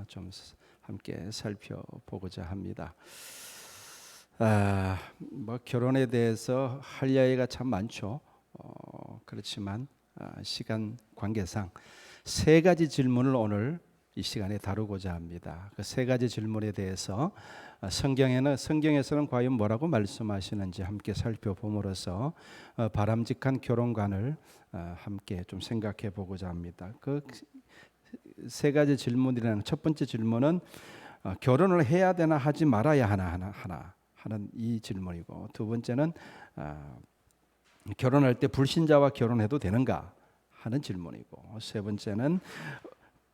좀 함께 살펴보고자 합니다. 결혼에 대해서 할 이야기가 참 많죠. 그렇지만 시간 관계상 세 가지 질문을 오늘 이 시간에 다루고자 합니다. 그 세 가지 질문에 대해서 성경에서는 과연 뭐라고 말씀하시는지 함께 살펴봄으로써 바람직한 결혼관을 함께 좀 생각해 보고자 합니다. 그 세 가지 질문이라는 첫 번째 질문은 결혼을 해야 되나 하지 말아야 하나 하는 이 질문이고, 두 번째는 결혼할 때 불신자와 결혼해도 되는가 하는 질문이고, 세 번째는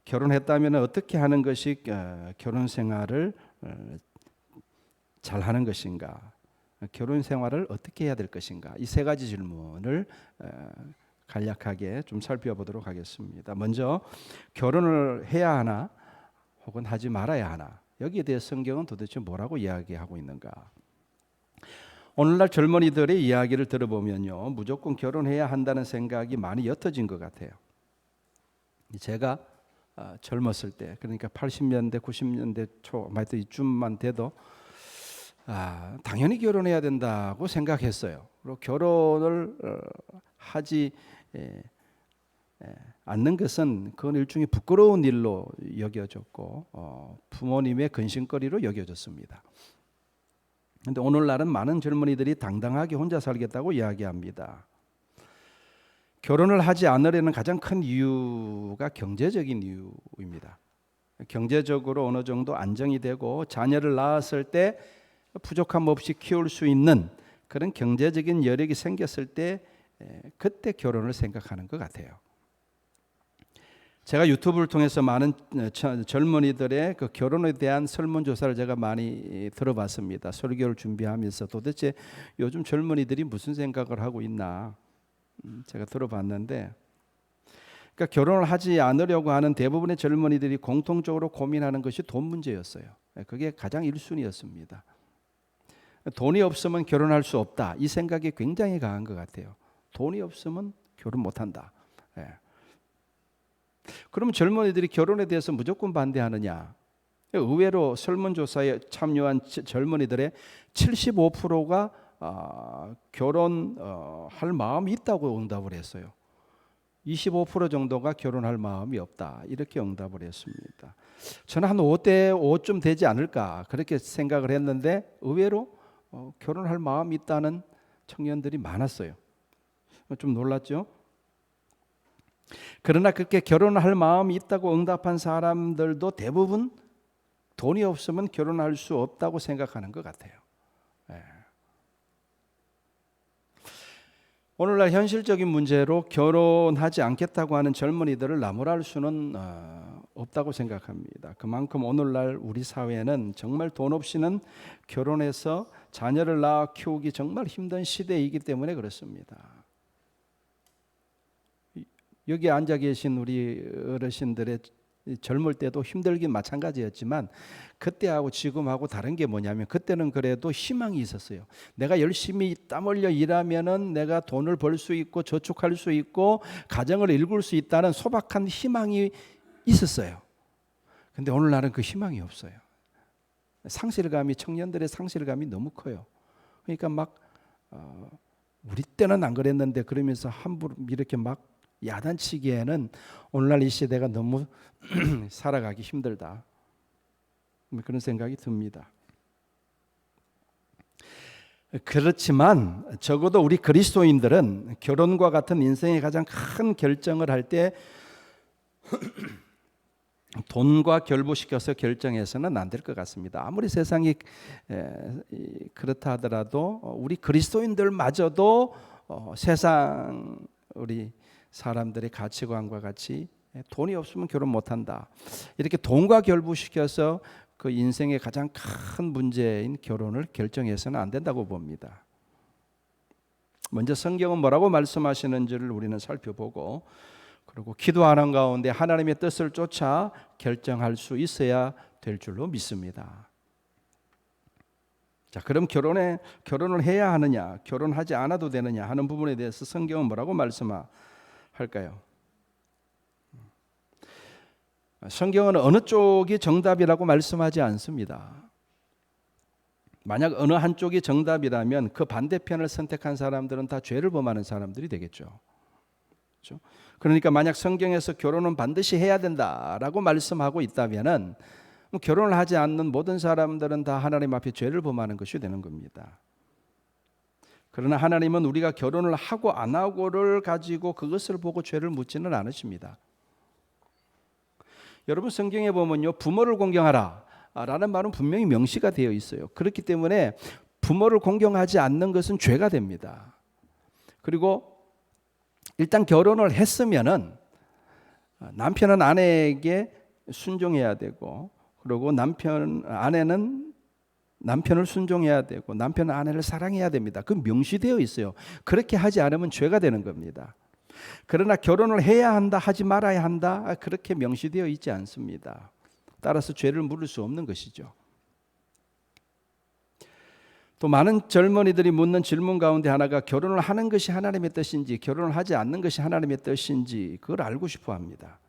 결혼했다면 어떻게 하는 것이 결혼 생활을 잘 하는 것인가, 결혼 생활을 어떻게 해야 될 것인가, 이 세 가지 질문을 간략하게 좀 살펴보도록 하겠습니다. 먼저 결혼을 해야 하나 혹은 하지 말아야 하나, 여기에 대해 성경은 도대체 뭐라고 이야기하고 있는가? 오늘날 젊은이들의 이야기를 들어보면요, 무조건 결혼해야 한다는 생각이 많이 옅어진 것 같아요. 제가 젊었을 때, 그러니까 80년대 90년대 초 말도 이쯤만 돼도 당연히 결혼해야 된다고 생각했어요. 그리고 결혼을 하지 않는 것은 그건 일종의 부끄러운 일로 여겨졌고 부모님의 근심거리로 여겨졌습니다. 그런데 오늘날은 많은 젊은이들이 당당하게 혼자 살겠다고 이야기합니다. 결혼을 하지 않으려는 가장 큰 이유가 경제적인 이유입니다. 경제적으로 어느 정도 안정이 되고 자녀를 낳았을 때 부족함 없이 키울 수 있는 그런 경제적인 여력이 생겼을 때 그때 결혼을 생각하는 것 같아요. 제가 유튜브를 통해서 많은 젊은이들의 그 결혼에 대한 설문조사를 제가 많이 들어봤습니다. 설교를 준비하면서 도대체 요즘 젊은이들이 무슨 생각을 하고 있나 제가 들어봤는데, 그러니까 결혼을 하지 않으려고 하는 대부분의 젊은이들이 공통적으로 고민하는 것이 돈 문제였어요. 그게 가장 1순위였습니다. 돈이 없으면 결혼할 수 없다, 이 생각이 굉장히 강한 것 같아요. 돈이 없으면 결혼 못한다. 그러면 젊은이들이 결혼에 대해서 무조건 반대하느냐? 의외로 설문조사에 참여한 젊은이들의 75%가 결혼할 마음이 있다고 응답을 했어요. 25% 정도가 결혼할 마음이 없다, 이렇게 응답을 했습니다. 저는 한 5대 5쯤 되지 않을까 그렇게 생각을 했는데, 의외로 결혼할 마음이 있다는 청년들이 많았어요. 좀 놀랐죠? 그러나 그렇게 결혼할 마음이 있다고 응답한 사람들도 대부분 돈이 없으면 결혼할 수 없다고 생각하는 것 같아요. 오늘날 현실적인 문제로 결혼하지 않겠다고 하는 젊은이들을 나무랄 수는 없다고 생각합니다. 그만큼 오늘날 우리 사회는 정말 돈 없이는 결혼해서 자녀를 낳아 키우기 정말 힘든 시대이기 때문에 그렇습니다. 여기 앉아 계신 우리 어르신들의 젊을 때도 힘들긴 마찬가지였지만 그때하고 지금하고 다른 게 뭐냐면, 그때는 그래도 희망이 있었어요. 내가 열심히 땀 흘려 일하면은 내가 돈을 벌 수 있고 저축할 수 있고 가정을 일굴 수 있다는 소박한 희망이 있었어요. 근데 오늘날은 그 희망이 없어요. 청년들의 상실감이 너무 커요. 그러니까 막 우리 때는 안 그랬는데 그러면서 함부로 이렇게 막 야단치기에는 오늘날 이 시대가 너무 살아가기 힘들다, 그런 생각이 듭니다. 그렇지만 적어도 우리 그리스도인들은 결혼과 같은 인생의 가장 큰 결정을 할 때 돈과 결부시켜서 결정해서는 안 될 것 같습니다. 아무리 세상이 그렇다 하더라도 우리 그리스도인들마저도 세상 우리 사람들의 가치관과 같이 돈이 없으면 결혼 못한다, 이렇게 돈과 결부시켜서 그 인생의 가장 큰 문제인 결혼을 결정해서는 안 된다고 봅니다. 먼저 성경은 뭐라고 말씀하시는지를 우리는 살펴보고, 그리고 기도하는 가운데 하나님의 뜻을 쫓아 결정할 수 있어야 될 줄로 믿습니다. 자, 그럼 결혼을 해야 하느냐, 결혼하지 않아도 되느냐 하는 부분에 대해서 성경은 뭐라고 말씀할까요? 성경은 어느 쪽이 정답이라고 말씀하지 않습니다. 만약 어느 한쪽이 정답이라면 그 반대편을 선택한 사람들은 다 죄를 범하는 사람들이 되겠죠. 그렇죠? 그러니까 만약 성경에서 결혼은 반드시 해야 된다라고 말씀하고 있다면은 결혼을 하지 않는 모든 사람들은 다 하나님 앞에 죄를 범하는 것이 되는 겁니다. 그러나 하나님은 우리가 결혼을 하고 안 하고를 가지고 그것을 보고 죄를 묻지는 않으십니다. 여러분 성경에 보면요, 부모를 공경하라 라는 말은 분명히 명시가 되어 있어요. 그렇기 때문에 부모를 공경하지 않는 것은 죄가 됩니다. 그리고 일단 결혼을 했으면은 남편은 아내에게 순종해야 되고, 그리고 아내는 남편을 순종해야 되고, 남편은 아내를 사랑해야 됩니다. 그건 명시되어 있어요. 그렇게 하지 않으면 죄가 되는 겁니다. 그러나 결혼을 해야 한다, 하지 말아야 한다, 그렇게 명시되어 있지 않습니다. 따라서 죄를 물을 수 없는 것이죠. 또 많은 젊은이들이 묻는 질문 가운데 하나가 결혼을 하는 것이 하나님의 뜻인지, 결혼을 하지 않는 것이 하나님의 뜻인지, 그걸 알고 싶어 합니다.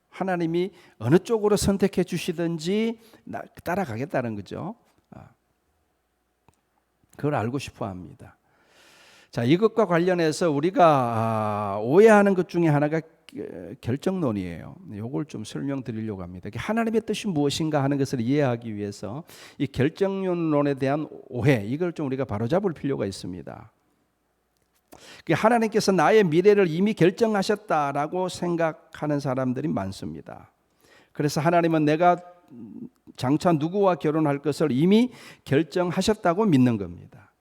하나님이 어느 쪽으로 선택해 주시든지 따라가겠다는 거죠. 그걸 알고 싶어 합니다. 자, 이것과 관련해서 우리가 오해하는 것 중에 하나가 결정론이에요. 이걸 좀 설명드리려고 합니다. 하나님의 뜻이 무엇인가 하는 것을 이해하기 위해서 이 결정론에 대한 오해, 이걸 좀 우리가 바로잡을 필요가 있습니다. 하나님께서 나의 미래를 이미 결정하셨다라고 생각하는 사람들이 많습니다. 그래서 하나님은 내가 장차 누구와 결혼할 것을 이미 결정하셨다고 믿는 겁니다.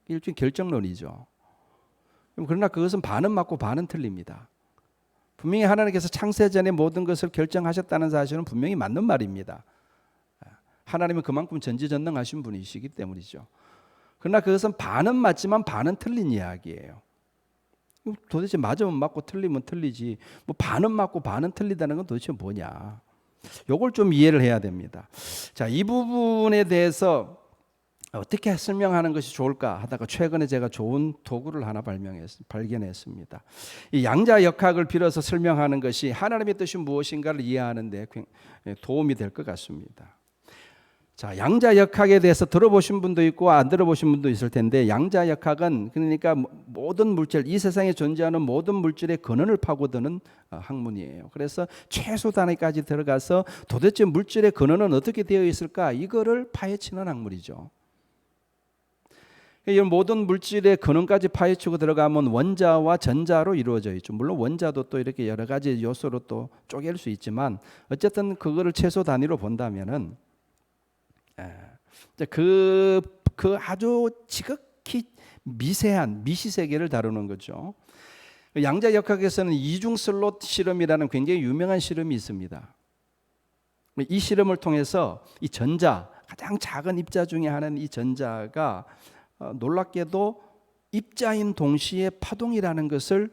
일종의 결정론이죠. 그러나 그것은 반은 맞고 반은 틀립니다. 분명히 하나님께서 창세전에 모든 것을 결정하셨다는 사실은 분명히 맞는 말입니다. 하나님은 그만큼 전지전능하신 분이시기 때문이죠. 그러나 그것은 반은 맞지만 반은 틀린 이야기예요. 도대체 맞으면 맞고 틀리면 틀리지, 뭐 반은 맞고 반은 틀리다는 건 도대체 뭐냐? 이걸 좀 이해를 해야 됩니다. 자, 이 부분에 대해서 어떻게 설명하는 것이 좋을까 하다가 최근에 제가 좋은 도구를 하나 발견했습니다. 이 양자역학을 빌어서 설명하는 것이 하나님의 뜻이 무엇인가를 이해하는 데 도움이 될 것 같습니다. 자, 양자역학에 대해서 들어보신 분도 있고 안 들어보신 분도 있을 텐데, 양자역학은 그러니까 모든 물질, 이 세상에 존재하는 모든 물질의 근원을 파고드는 학문이에요. 그래서 최소 단위까지 들어가서 도대체 물질의 근원은 어떻게 되어 있을까, 이거를 파헤치는 학문이죠. 이 모든 물질의 근원까지 파헤치고 들어가면 원자와 전자로 이루어져 있죠. 물론 원자도 또 이렇게 여러 가지 요소로 또 쪼갤 수 있지만, 어쨌든 그거를 최소 단위로 본다면은 그 아주 지극히 미세한 미시세계를 다루는 거죠. 양자역학에서는 이중슬롯 실험이라는 굉장히 유명한 실험이 있습니다. 이 실험을 통해서 이 전자, 가장 작은 입자 중에 하나인 이 전자가 놀랍게도 입자인 동시에 파동이라는 것을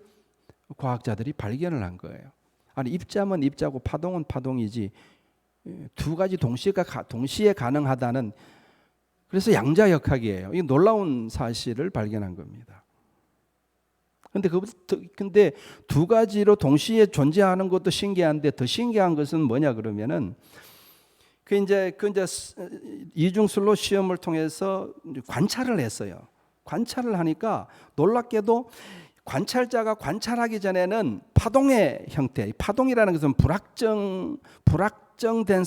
과학자들이 발견을 한 거예요. 아니, 입자면 입자고 파동은 파동이지 두 가지 동시에 가능하다는, 그래서 양자역학이에요. 이 놀라운 사실을 발견한 겁니다. 근데 두 가지로 동시에 존재하는 것도 신기한데, 더 신기한 것은 뭐냐 그러면은 그 이제 이중슬롯 시험을 통해서 관찰을 했어요. 관찰을 하니까 놀랍게도 관찰자가 관찰하기 전에는 파동의 형태, 파동이라는 것은 불확정된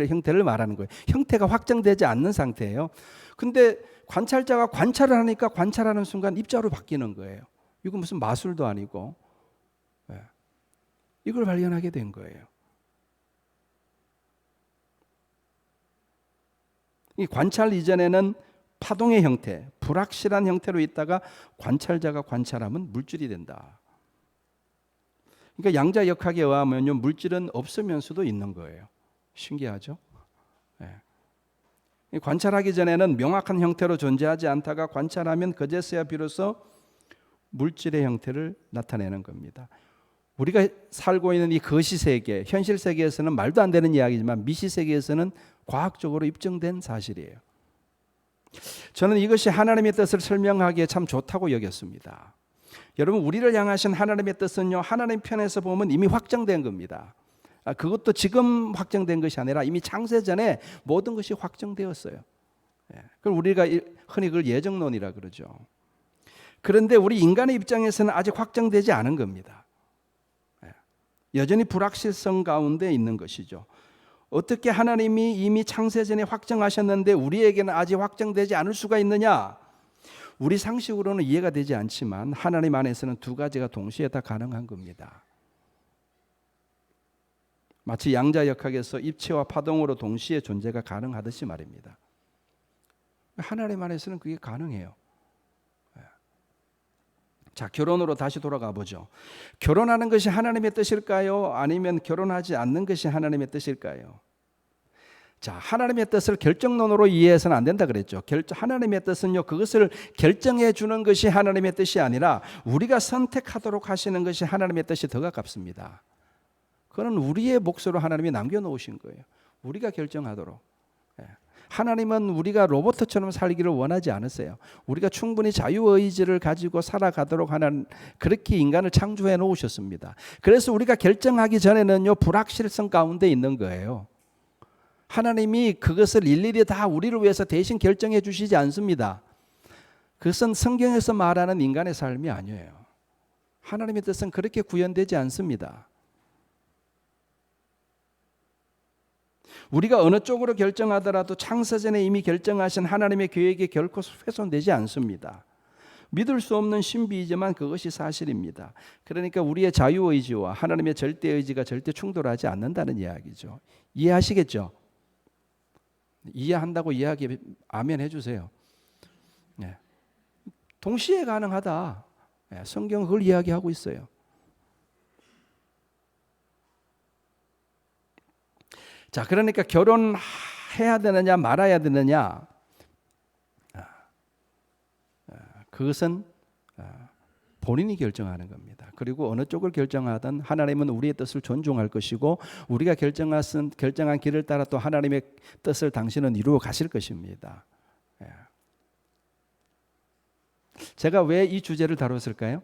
형태를 말하는 거예요. 형태가 확정되지 않는 상태예요. 근데 관찰자가 관찰을 하니까 관찰하는 순간 입자로 바뀌는 거예요. 이거 무슨 마술도 아니고, 이걸 발견하게 된 거예요. 이 관찰 이전에는 파동의 형태, 불확실한 형태로 있다가 관찰자가 관찰하면 물질이 된다. 그러니까 양자역학에 의하면요, 물질은 없으면서도 있는 거예요. 신기하죠? 네. 관찰하기 전에는 명확한 형태로 존재하지 않다가 관찰하면 그제서야 비로소 물질의 형태를 나타내는 겁니다. 우리가 살고 있는 이 거시세계, 현실 세계에서는 말도 안 되는 이야기지만 미시세계에서는 과학적으로 입증된 사실이에요. 저는 이것이 하나님의 뜻을 설명하기에 참 좋다고 여겼습니다. 여러분, 우리를 향하신 하나님의 뜻은요, 하나님 편에서 보면 이미 확정된 겁니다. 그것도 지금 확정된 것이 아니라 이미 창세전에 모든 것이 확정되었어요. 그걸 우리가 흔히 그걸 예정론이라 그러죠. 그런데 우리 인간의 입장에서는 아직 확정되지 않은 겁니다. 여전히 불확실성 가운데 있는 것이죠. 어떻게 하나님이 이미 창세전에 확정하셨는데 우리에게는 아직 확정되지 않을 수가 있느냐? 우리 상식으로는 이해가 되지 않지만 하나님 안에서는 두 가지가 동시에 다 가능한 겁니다. 마치 양자역학에서 입체와 파동으로 동시에 존재가 가능하듯이 말입니다. 하나님 안에서는 그게 가능해요. 자, 결혼으로 다시 돌아가 보죠. 결혼하는 것이 하나님의 뜻일까요? 아니면 결혼하지 않는 것이 하나님의 뜻일까요? 자, 하나님의 뜻을 결정론으로 이해해서는 안 된다 그랬죠. 하나님의 뜻은요, 그것을 결정해 주는 것이 하나님의 뜻이 아니라 우리가 선택하도록 하시는 것이 하나님의 뜻이 더 가깝습니다. 그건 우리의 몫으로 하나님이 남겨놓으신 거예요. 우리가 결정하도록. 하나님은 우리가 로봇처럼 살기를 원하지 않으세요. 우리가 충분히 자유의지를 가지고 살아가도록 하는, 그렇게 인간을 창조해 놓으셨습니다. 그래서 우리가 결정하기 전에는요, 불확실성 가운데 있는 거예요. 하나님이 그것을 일일이 다 우리를 위해서 대신 결정해 주시지 않습니다. 그것은 성경에서 말하는 인간의 삶이 아니에요. 하나님의 뜻은 그렇게 구현되지 않습니다. 우리가 어느 쪽으로 결정하더라도 창세전에 이미 결정하신 하나님의 계획이 결코 훼손되지 않습니다. 믿을 수 없는 신비이지만 그것이 사실입니다. 그러니까 우리의 자유의지와 하나님의 절대의지가 절대 충돌하지 않는다는 이야기죠. 이해하시겠죠? 이해한다고 이야기 아멘 해주세요. 네. 동시에 가능하다. 성경은 그걸 이야기하고 있어요. 자, 그러니까 결혼해야 되느냐 말아야 되느냐, 그것은 본인이 결정하는 겁니다. 그리고 어느 쪽을 결정하든 하나님은 우리의 뜻을 존중할 것이고 우리가 결정한 길을 따라 또 하나님의 뜻을 당신은 이루어 가실 것입니다. 제가 왜 이 주제를 다뤘을까요?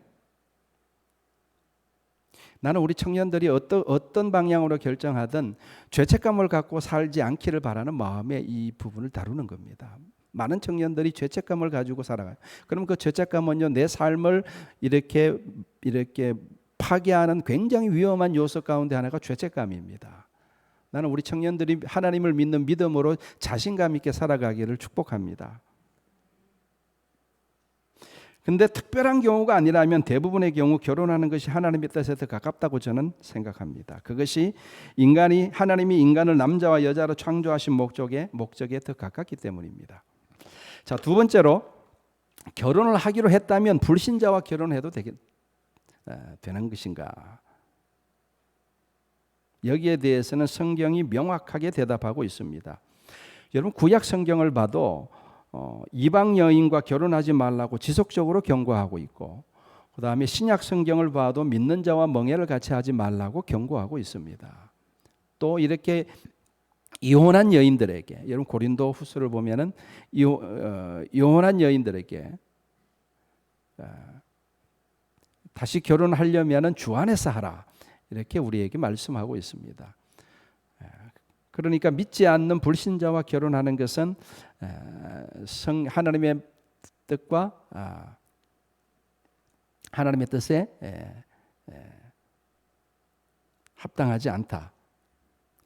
나는 우리 청년들이 어떤 방향으로 결정하든 죄책감을 갖고 살지 않기를 바라는 마음에 이 부분을 다루는 겁니다. 많은 청년들이 죄책감을 가지고 살아가요. 그럼 그 죄책감은요, 내 삶을 이렇게 파괴하는 굉장히 위험한 요소 가운데 하나가 죄책감입니다. 나는 우리 청년들이 하나님을 믿는 믿음으로 자신감 있게 살아가기를 축복합니다. 근데 특별한 경우가 아니라면 대부분의 경우 결혼하는 것이 하나님의 뜻에 더 가깝다고 저는 생각합니다. 그것이 하나님이 인간을 남자와 여자로 창조하신 목적에 더 가깝기 때문입니다. 자, 두 번째로, 결혼을 하기로 했다면 불신자와 결혼해도 되는 것인가? 여기에 대해서는 성경이 명확하게 대답하고 있습니다. 여러분, 구약 성경을 봐도 이방 여인과 결혼하지 말라고 지속적으로 경고하고 있고, 그 다음에 신약 성경을 봐도 믿는 자와 멍해를 같이 하지 말라고 경고하고 있습니다. 또 이렇게 이혼한 여인들에게, 여러분 고린도 후서를 보면은 이혼한 여인들에게 다시 결혼하려면은 주 안에서 하라, 이렇게 우리에게 말씀하고 있습니다. 그러니까 믿지 않는 불신자와 결혼하는 것은 하나님의 뜻과 하나님의 뜻에 합당하지 않다.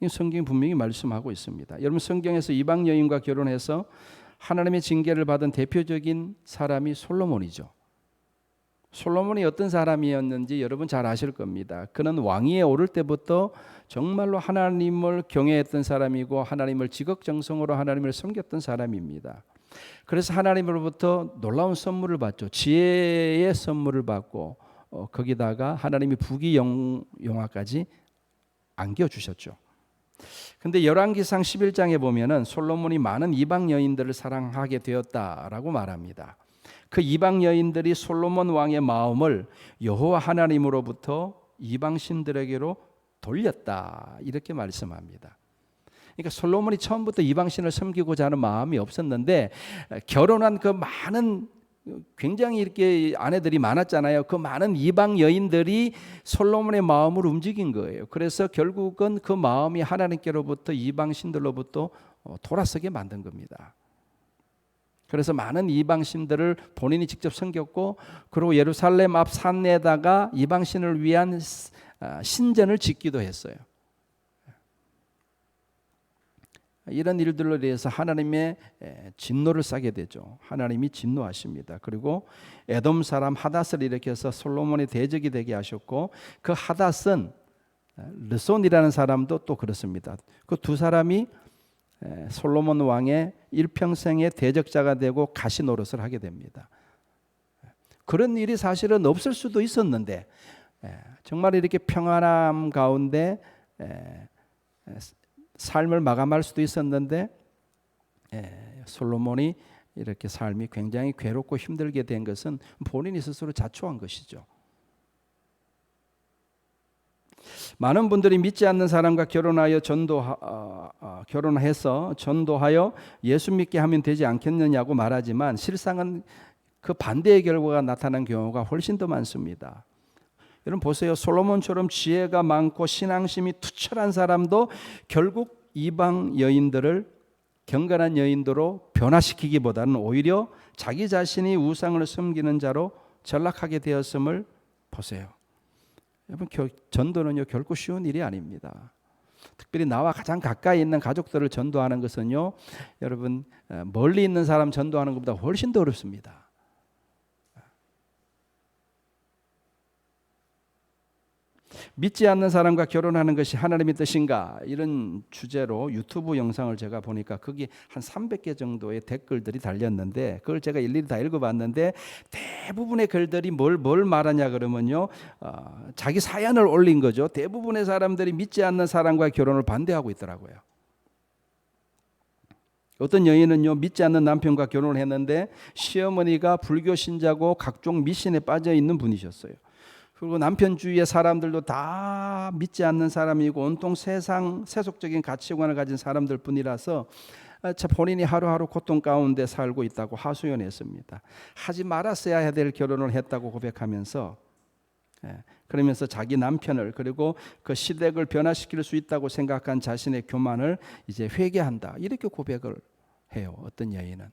성경이 분명히 말씀하고 있습니다. 여러분, 성경에서 이방 여인과 결혼해서 하나님의 징계를 받은 대표적인 사람이 솔로몬이죠. 솔로몬이 어떤 사람이었는지 여러분 잘 아실 겁니다. 그는 왕위에 오를 때부터 정말로 하나님을 경외했던 사람이고 하나님을 지극정성으로 하나님을 섬겼던 사람입니다. 그래서 하나님으로부터 놀라운 선물을 받죠. 지혜의 선물을 받고 거기다가 하나님이 부귀영화까지 안겨주셨죠. 근데 열왕기상 11장에 보면은 솔로몬이 많은 이방 여인들을 사랑하게 되었다라고 말합니다. 그 이방 여인들이 솔로몬 왕의 마음을 여호와 하나님으로부터 이방 신들에게로 돌렸다, 이렇게 말씀합니다. 그러니까 솔로몬이 처음부터 이방 신을 섬기고자 하는 마음이 없었는데 결혼한 그 많은 굉장히 이렇게 아내들이 많았잖아요. 그 많은 이방 여인들이 솔로몬의 마음을 움직인 거예요. 그래서 결국은 그 마음이 하나님께로부터 이방 신들로부터 돌아서게 만든 겁니다. 그래서 많은 이방 신들을 본인이 직접 섬겼고, 그리고 예루살렘 앞 산에다가 이방 신을 위한 신전을 짓기도 했어요. 이런 일들로 인해서 하나님의 진노를 싸게 되죠. 하나님이 진노하십니다. 그리고 에돔 사람 하닷을 일으켜서 솔로몬의 대적이 되게 하셨고, 그 하닷은 르손이라는 사람도 또 그렇습니다. 그 두 사람이 솔로몬 왕의 일평생의 대적자가 되고 가시 노릇을 하게 됩니다. 그런 일이 사실은 없을 수도 있었는데, 정말 이렇게 평안함 가운데 삶을 마감할 수도 있었는데, 솔로몬이 이렇게 삶이 굉장히 괴롭고 힘들게 된 것은 본인이 스스로 자초한 것이죠. 많은 분들이 믿지 않는 사람과 결혼해서 전도하여 예수 믿게 하면 되지 않겠느냐고 말하지만, 실상은 그 반대의 결과가 나타난 경우가 훨씬 더 많습니다. 여러분 보세요. 솔로몬처럼 지혜가 많고 신앙심이 투철한 사람도 결국 이방 여인들을 경건한 여인들로 변화시키기보다는 오히려 자기 자신이 우상을 섬기는 자로 전락하게 되었음을 보세요. 여러분, 전도는요 결코 쉬운 일이 아닙니다. 특별히 나와 가장 가까이 있는 가족들을 전도하는 것은요, 여러분 멀리 있는 사람 전도하는 것보다 훨씬 더 어렵습니다. 믿지 않는 사람과 결혼하는 것이 하나님의 뜻인가? 이런 주제로 유튜브 영상을 제가 보니까 거기 한 300개 정도의 댓글들이 달렸는데, 그걸 제가 일일이 다 읽어봤는데 대부분의 글들이 뭘 말하냐 그러면요, 자기 사연을 올린 거죠. 대부분의 사람들이 믿지 않는 사람과 결혼을 반대하고 있더라고요. 어떤 여인은요, 믿지 않는 남편과 결혼을 했는데 시어머니가 불교 신자고 각종 미신에 빠져 있는 분이셨어요. 그리고 남편 주위의 사람들도 다 믿지 않는 사람이고 온통 세속적인 가치관을 가진 사람들 뿐이라서 본인이 하루하루 고통 가운데 살고 있다고 하소연했습니다. 하지 말았어야 될 결혼을 했다고 고백하면서, 그러면서 자기 남편을, 그리고 그 시댁을 변화시킬 수 있다고 생각한 자신의 교만을 이제 회개한다, 이렇게 고백을 해요. 어떤 여인은.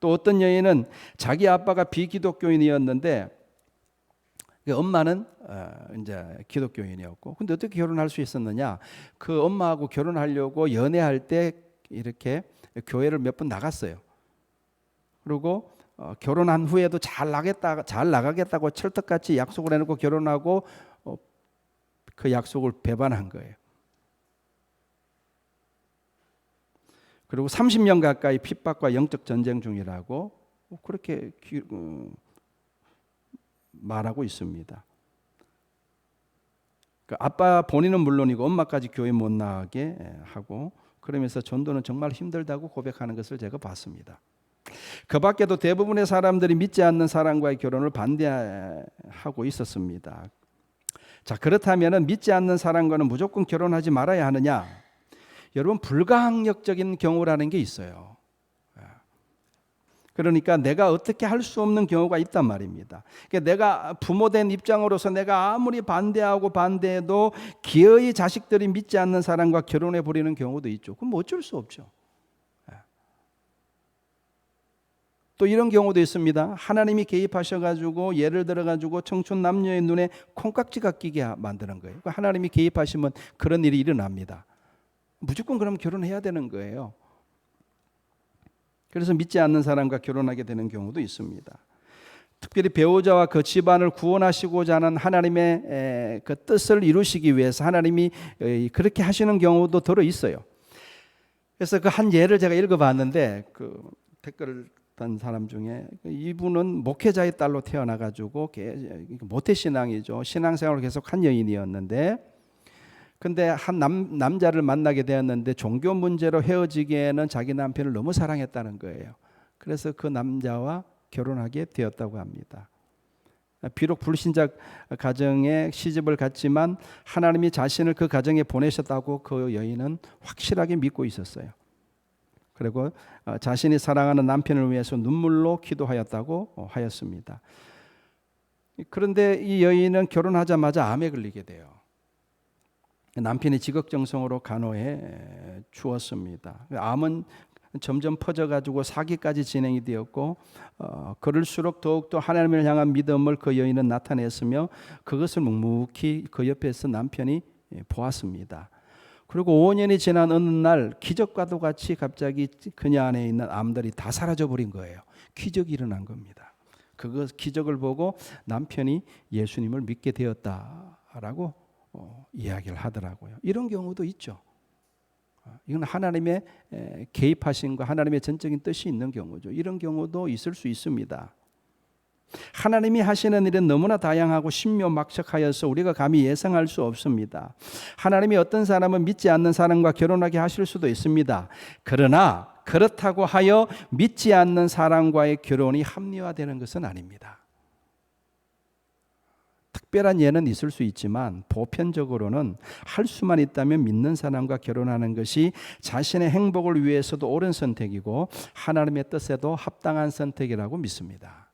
또 어떤 여인은 자기 아빠가 비기독교인이었는데 엄마는 이제 기독교인이었고, 근데 어떻게 결혼할 수 있었느냐? 그 엄마하고 결혼하려고 연애할 때 이렇게 교회를 몇 번 나갔어요. 그리고 결혼한 후에도 잘 나가겠다고 철떡같이 약속을 해놓고 결혼하고 그 약속을 배반한 거예요. 그리고 30년 가까이 핍박과 영적 전쟁 중이라고 그렇게 말하고 있습니다. 그 아빠 본인은 물론이고 엄마까지 교회 못 나가게 하고, 그러면서 전도는 정말 힘들다고 고백하는 것을 제가 봤습니다. 그 밖에도 대부분의 사람들이 믿지 않는 사람과의 결혼을 반대하고 있었습니다. 자, 그렇다면 믿지 않는 사람과는 무조건 결혼하지 말아야 하느냐? 여러분, 불가항력적인 경우라는 게 있어요. 그러니까 내가 어떻게 할 수 없는 경우가 있단 말입니다. 그러니까 내가 부모된 입장으로서 내가 아무리 반대해도 기어이 자식들이 믿지 않는 사람과 결혼해 버리는 경우도 있죠. 그럼 어쩔 수 없죠. 또 이런 경우도 있습니다. 하나님이 개입하셔가지고 예를 들어가지고 청춘 남녀의 눈에 콩깍지가 끼게 만드는 거예요. 하나님이 개입하시면 그런 일이 일어납니다. 무조건 그럼 결혼해야 되는 거예요. 그래서 믿지 않는 사람과 결혼하게 되는 경우도 있습니다. 특별히 배우자와 그 집안을 구원하시고자 하는 하나님의 그 뜻을 이루시기 위해서 하나님이 그렇게 하시는 경우도 들어 있어요. 그래서 그 한 예를 제가 읽어봤는데, 그 댓글을 단 사람 중에 이분은 목회자의 딸로 태어나가지고 모태신앙이죠. 신앙생활을 계속 한 여인이었는데, 근데 한 남자를 만나게 되었는데 종교 문제로 헤어지기에는 자기 남편을 너무 사랑했다는 거예요. 그래서 그 남자와 결혼하게 되었다고 합니다. 비록 불신자 가정에 시집을 갔지만 하나님이 자신을 그 가정에 보내셨다고 그 여인은 확실하게 믿고 있었어요. 그리고 자신이 사랑하는 남편을 위해서 눈물로 기도하였다고 하였습니다. 그런데 이 여인은 결혼하자마자 암에 걸리게 돼요. 남편이 지극정성으로 간호해 주었습니다. 암은 점점 퍼져가지고 사기까지 진행이 되었고 그럴수록 더욱더 하나님을 향한 믿음을 그 여인은 나타냈으며 그것을 묵묵히 그 옆에서 남편이 보았습니다. 그리고 5년이 지난 어느 날 기적과도 같이 갑자기 그녀 안에 있는 암들이 다 사라져 버린 거예요. 기적이 일어난 겁니다. 그 기적을 보고 남편이 예수님을 믿게 되었다라고 이야기를 하더라고요. 이런 경우도 있죠. 이건 하나님의 개입하심과 하나님의 전적인 뜻이 있는 경우죠. 이런 경우도 있을 수 있습니다. 하나님이 하시는 일은 너무나 다양하고 신묘막측하여서 우리가 감히 예상할 수 없습니다. 하나님이 어떤 사람은 믿지 않는 사람과 결혼하게 하실 수도 있습니다. 그러나 그렇다고 하여 믿지 않는 사람과의 결혼이 합리화되는 것은 아닙니다. 특별한 예는 있을 수 있지만 보편적으로는 할 수만 있다면 믿는 사람과 결혼하는 것이 자신의 행복을 위해서도 옳은 선택이고 하나님의 뜻에도 합당한 선택이라고 믿습니다.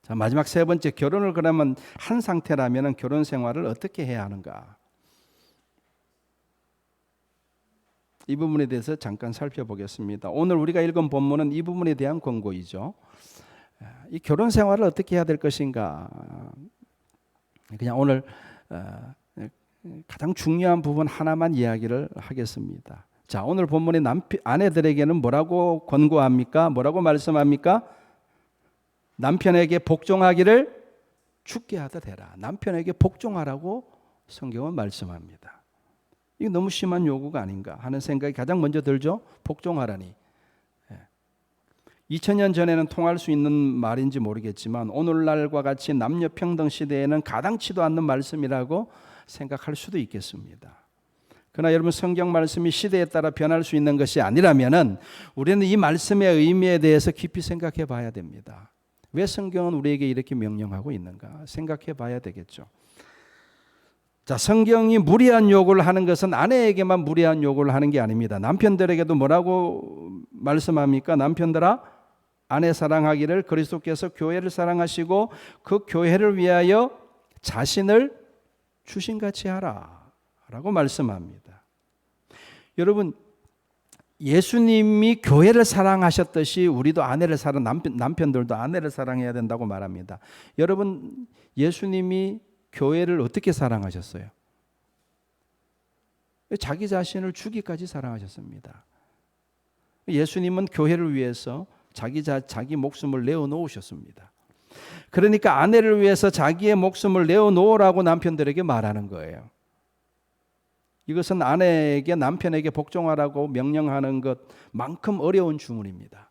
자, 마지막 세 번째, 결혼을 그러면 한 상태라면 결혼 생활을 어떻게 해야 하는가? 이 부분에 대해서 잠깐 살펴보겠습니다. 오늘 우리가 읽은 본문은 이 부분에 대한 권고이죠. 이 결혼 생활을 어떻게 해야 될 것인가? 그냥 오늘 가장 중요한 부분 하나만 이야기를 하겠습니다. 자, 오늘 본문의 아내들에게는 뭐라고 권고합니까? 뭐라고 말씀합니까? 남편에게 복종하기를 죽게 하듯 해라. 남편에게 복종하라고 성경은 말씀합니다. 이게 너무 심한 요구가 아닌가 하는 생각이 가장 먼저 들죠. 복종하라니. 2000년 전에는 통할 수 있는 말인지 모르겠지만 오늘날과 같이 남녀평등 시대에는 가당치도 않는 말씀이라고 생각할 수도 있겠습니다. 그러나 여러분, 성경 말씀이 시대에 따라 변할 수 있는 것이 아니라면은 우리는 이 말씀의 의미에 대해서 깊이 생각해 봐야 됩니다. 왜 성경은 우리에게 이렇게 명령하고 있는가 생각해 봐야 되겠죠. 자, 성경이 무리한 요구를 하는 것은 아내에게만 무리한 요구를 하는 게 아닙니다. 남편들에게도 뭐라고 말씀합니까? 남편들아, 아내 사랑하기를 그리스도께서 교회를 사랑하시고 그 교회를 위하여 자신을 주신같이 하라 라고 말씀합니다. 여러분, 예수님이 교회를 사랑하셨듯이 우리도 아내를 남편들도 아내를 사랑해야 된다고 말합니다. 여러분, 예수님이 교회를 어떻게 사랑하셨어요? 자기 자신을 주기까지 사랑하셨습니다. 예수님은 교회를 위해서 자기 목숨을 내어놓으셨습니다. 그러니까 아내를 위해서 자기의 목숨을 내어놓으라고 남편들에게 말하는 거예요. 이것은 아내에게 남편에게 복종하라고 명령하는 것만큼 어려운 주문입니다.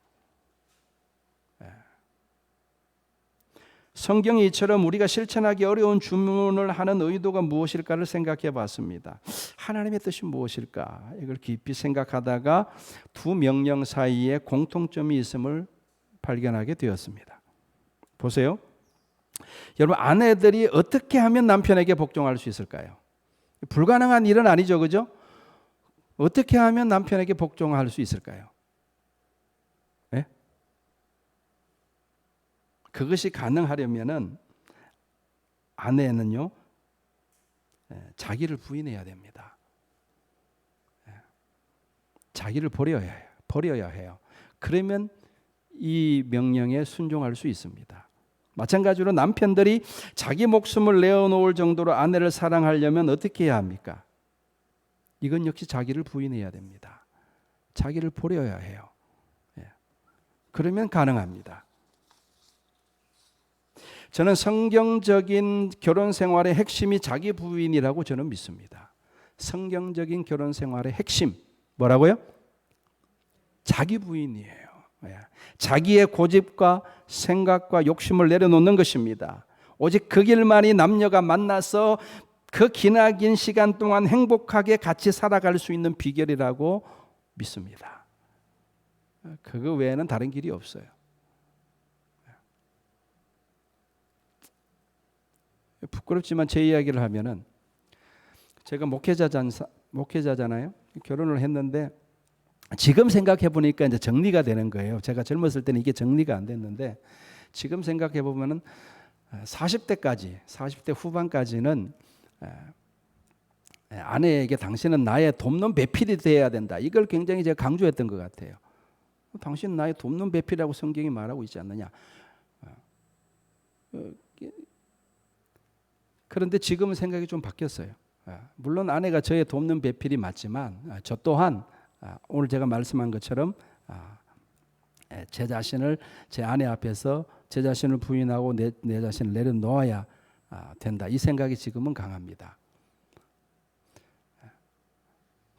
성경이 이처럼 우리가 실천하기 어려운 주문을 하는 의도가 무엇일까를 생각해 봤습니다. 하나님의 뜻이 무엇일까? 이걸 깊이 생각하다가 두 명령 사이에 공통점이 있음을 발견하게 되었습니다. 보세요. 여러분, 아내들이 어떻게 하면 남편에게 복종할 수 있을까요? 불가능한 일은 아니죠, 그죠? 어떻게 하면 남편에게 복종할 수 있을까요? 네? 그것이 가능하려면은 아내는요, 자기를 부인해야 됩니다. 자기를 버려야 해요. 그러면 이 명령에 순종할 수 있습니다. 마찬가지로 남편들이 자기 목숨을 내어놓을 정도로 아내를 사랑하려면 어떻게 해야 합니까? 이건 역시 자기를 부인해야 됩니다. 자기를 버려야 해요. 그러면 가능합니다. 저는 성경적인 결혼 생활의 핵심이 자기 부인이라고 저는 믿습니다. 성경적인 결혼 생활의 핵심 뭐라고요? 자기 부인이에요. 자기의 고집과 생각과 욕심을 내려놓는 것입니다. 오직 그 길만이 남녀가 만나서 그 기나긴 시간 동안 행복하게 같이 살아갈 수 있는 비결이라고 믿습니다. 그거 외에는 다른 길이 없어요. 부끄럽지만 제 이야기를 하면은 제가 목회자잖아요. 결혼을 했는데 지금 생각해 보니까 이제 정리가 되는 거예요. 제가 젊었을 때는 이게 정리가 안 됐는데 지금 생각해 보면은 40대 후반까지는 아내에게 당신은 나의 돕는 배필이 되어야 된다. 이걸 굉장히 제가 강조했던 것 같아요. 당신 나의 돕는 배필이라고 성경이 말하고 있지 않느냐. 그런데 지금은 생각이 좀 바뀌었어요. 물론 아내가 저의 돕는 배필이 맞지만 저 또한 오늘 제가 말씀한 것처럼 제 자신을 제 아내 앞에서 제 자신을 부인하고 내 자신을 내려놓아야 된다. 이 생각이 지금은 강합니다.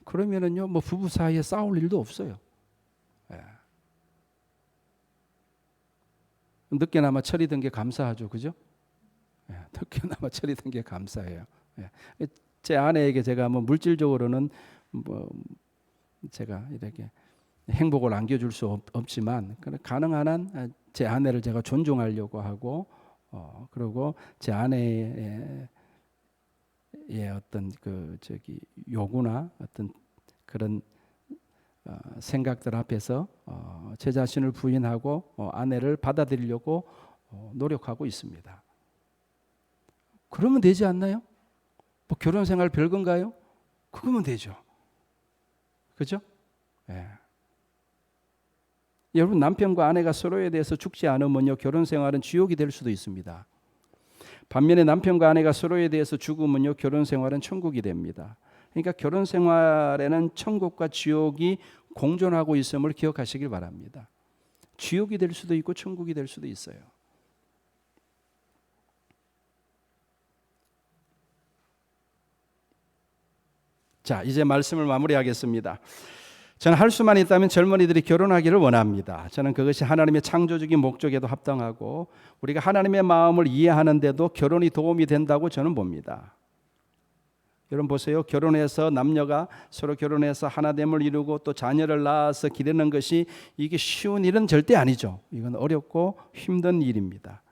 그러면은요, 뭐 부부 사이에 싸울 일도 없어요. 늦게나마 처리된 게 감사하죠, 그죠? 늦게나마 처리된 게 감사해요. 제 아내에게 제가 뭐 물질적으로는 뭐 제가 이렇게 행복을 안겨줄 수 없지만 가능한 한 제 아내를 제가 존중하려고 하고 그리고 제 아내의 어떤 요구나 어떤 그런 생각들 앞에서 제 자신을 부인하고 아내를 받아들이려고 노력하고 있습니다. 그러면 되지 않나요? 뭐 결혼 생활 별건가요? 그거면 되죠. 그죠? 예. 여러분 남편과 아내가 서로에 대해서 죽지 않으면요 결혼 생활은 지옥이 될 수도 있습니다. 반면에 남편과 아내가 서로에 대해서 죽으면요 결혼 생활은 천국이 됩니다. 그러니까 결혼 생활에는 천국과 지옥이 공존하고 있음을 기억하시길 바랍니다. 지옥이 될 수도 있고 천국이 될 수도 있어요. 자, 이제 말씀을 마무리하겠습니다. 저는 할 수만 있다면 젊은이들이 결혼하기를 원합니다. 저는 그것이 하나님의 창조적인 목적에도 합당하고 우리가 하나님의 마음을 이해하는데도 결혼이 도움이 된다고 저는 봅니다. 여러분 보세요. 결혼해서 남녀가 서로 결혼해서 하나됨을 이루고 또 자녀를 낳아서 기르는 것이 이게 쉬운 일은 절대 아니죠. 이건 어렵고 힘든 일입니다.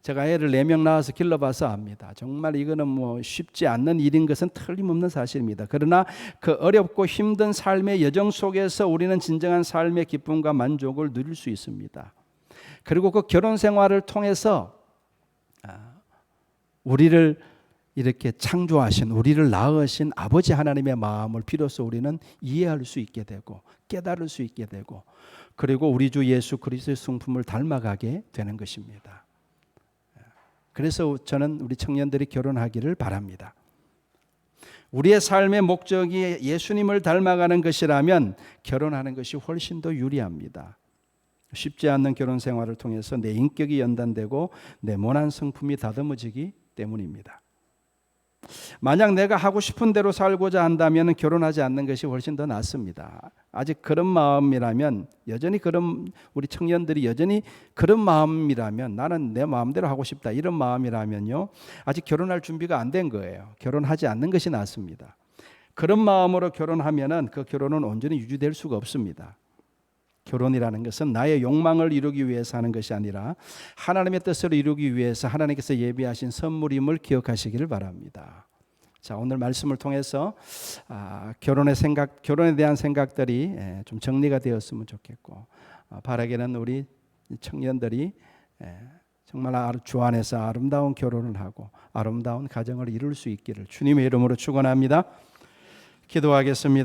제가 애를 4명 낳아서 길러봐서 압니다. 정말 이거는 뭐 쉽지 않는 일인 것은 틀림없는 사실입니다. 그러나 그 어렵고 힘든 삶의 여정 속에서 우리는 진정한 삶의 기쁨과 만족을 누릴 수 있습니다. 그리고 그 결혼 생활을 통해서 우리를 이렇게 창조하신 우리를 낳으신 아버지 하나님의 마음을 비로소 우리는 이해할 수 있게 되고 깨달을 수 있게 되고 그리고 우리 주 예수 그리스도의 성품을 닮아가게 되는 것입니다. 그래서 저는 우리 청년들이 결혼하기를 바랍니다. 우리의 삶의 목적이 예수님을 닮아가는 것이라면 결혼하는 것이 훨씬 더 유리합니다. 쉽지 않는 결혼 생활을 통해서 내 인격이 연단되고 내 모난 성품이 다듬어지기 때문입니다. 만약 내가 하고 싶은 대로 살고자 한다면 결혼하지 않는 것이 훨씬 더 낫습니다. 아직 그런 마음이라면 여전히 우리 청년들이 여전히 그런 마음이라면 나는 내 마음대로 하고 싶다 이런 마음이라면요 아직 결혼할 준비가 안 된 거예요. 결혼하지 않는 것이 낫습니다. 그런 마음으로 결혼하면은 그 결혼은 온전히 유지될 수가 없습니다. 결혼이라는 것은 나의 욕망을 이루기 위해서 하는 것이 아니라 하나님의 뜻을 이루기 위해서 하나님께서 예비하신 선물임을 기억하시기를 바랍니다. 자, 오늘 말씀을 통해서 결혼에 대한 생각들이 좀 정리가 되었으면 좋겠고 바라기는 우리 청년들이 정말 주 안에서 아름다운 결혼을 하고 아름다운 가정을 이룰 수 있기를 주님의 이름으로 축원합니다. 기도하겠습니다.